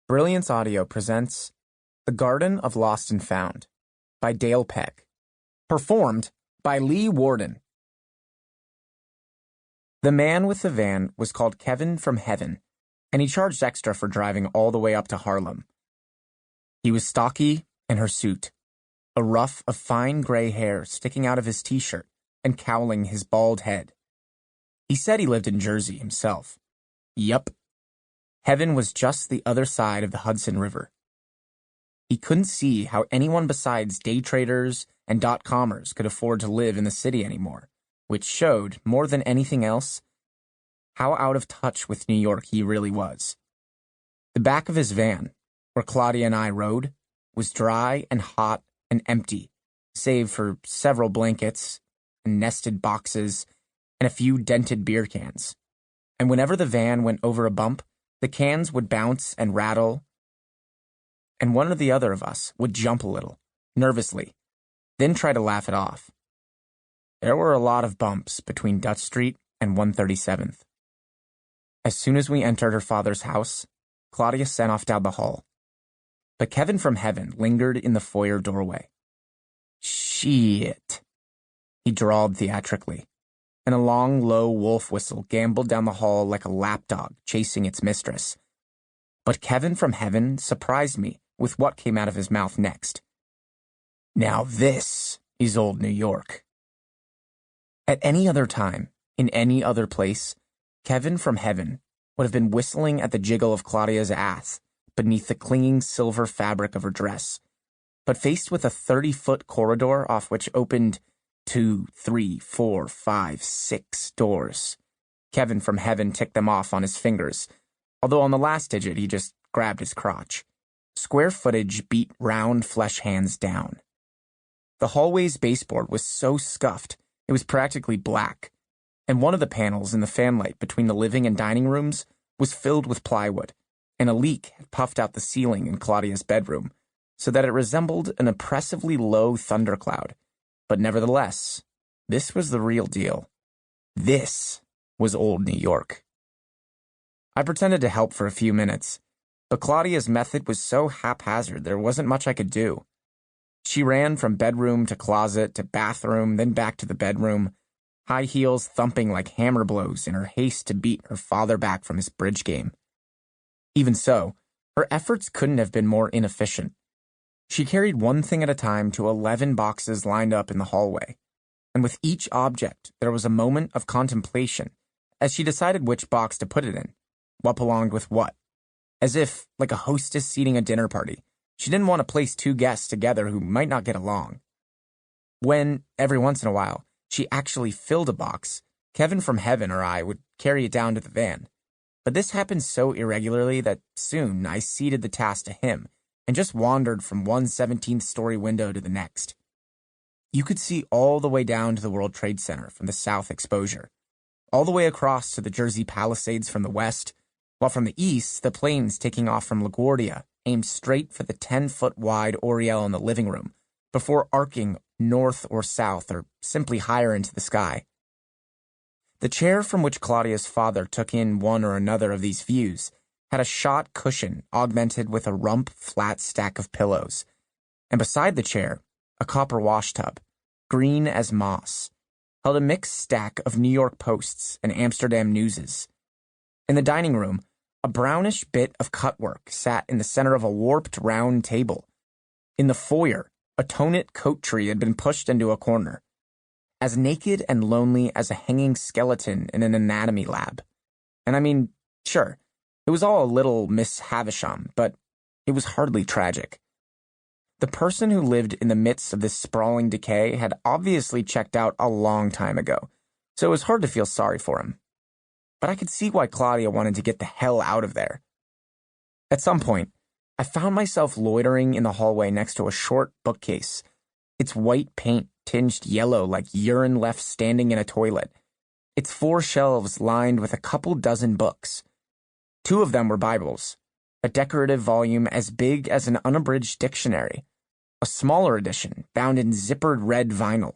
Brilliance Audio presents The Garden of Lost and Found by Dale Peck. Performed by Lee Warden. The man with the van was called Kevin from Heaven, and he charged extra for driving all the way up to Harlem. He was stocky and hirsute, a ruff of fine gray hair sticking out of his t-shirt and cowling his bald head. He said he lived in Jersey himself. Yup. Heaven was just the other side of the Hudson River. He couldn't see how anyone besides day traders and dot-commers could afford to live in the city anymore, which showed, more than anything else, how out of touch with New York he really was. The back of his van, where Claudia and I rode, was dry and hot and empty, save for several blankets and nested boxes and a few dented beer cans. And whenever the van went over a bump, the cans would bounce and rattle, and one or the other of us would jump a little, nervously, then try to laugh it off. There were a lot of bumps between Dutch Street and 137th. As soon as we entered her father's house, Claudia sent off down the hall. But Kevin from Heaven lingered in the foyer doorway. Shit, he drawled theatrically, and a long, low wolf whistle gambled down the hall like a lapdog chasing its mistress. But Kevin from Heaven surprised me with what came out of his mouth next. Now this is old New York. At any other time, in any other place, Kevin from Heaven would have been whistling at the jiggle of Claudia's ass beneath the clinging silver fabric of her dress. But faced with a 30-foot corridor off which opened 2, 3, 4, 5, 6 doors, Kevin from Heaven ticked them off on his fingers, although on the last digit he just grabbed his crotch. Square footage beat round flesh hands down. The hallway's baseboard was so scuffed it was practically black, and one of the panels in the fanlight between the living and dining rooms was filled with plywood, and a leak had puffed out the ceiling in Claudia's bedroom, so that it resembled an oppressively low thundercloud. But nevertheless, this was the real deal. This was old New York. I pretended to help for a few minutes, but Claudia's method was so haphazard there wasn't much I could do. She ran from bedroom to closet to bathroom, then back to the bedroom, high heels thumping like hammer blows in her haste to beat her father back from his bridge game. Even so, her efforts couldn't have been more inefficient. She carried one thing at a time to 11 boxes lined up in the hallway, and with each object there was a moment of contemplation as she decided which box to put it in, what belonged with what. As if, like a hostess seating a dinner party, she didn't want to place two guests together who might not get along. When, every once in a while, she actually filled a box, Kevin from Heaven or I would carry it down to the van. But this happened so irregularly that soon I ceded the task to him and just wandered from one 17th-story window to the next. You could see all the way down to the World Trade Center from the south exposure, all the way across to the Jersey Palisades from the west, while from the east, the planes taking off from LaGuardia aimed straight for the 10-foot-wide oriel in the living room, before arcing north or south or simply higher into the sky. The chair from which Claudia's father took in one or another of these views had a shot cushion augmented with a rump flat stack of pillows, and beside the chair, a copper washtub, green as moss, held a mixed stack of New York Posts and Amsterdam Newses. In the dining room, a brownish bit of cutwork sat in the center of a warped round table. In the foyer, a tonnet coat tree had been pushed into a corner, as naked and lonely as a hanging skeleton in an anatomy lab. And I mean, sure, it was all a little Miss Havisham, but it was hardly tragic. The person who lived in the midst of this sprawling decay had obviously checked out a long time ago, so it was hard to feel sorry for him. But I could see why Claudia wanted to get the hell out of there. At some point, I found myself loitering in the hallway next to a short bookcase, its white paint tinged yellow like urine left standing in a toilet, its 4 shelves lined with a couple dozen books. 2 of them were Bibles, a decorative volume as big as an unabridged dictionary, a smaller edition bound in zippered red vinyl,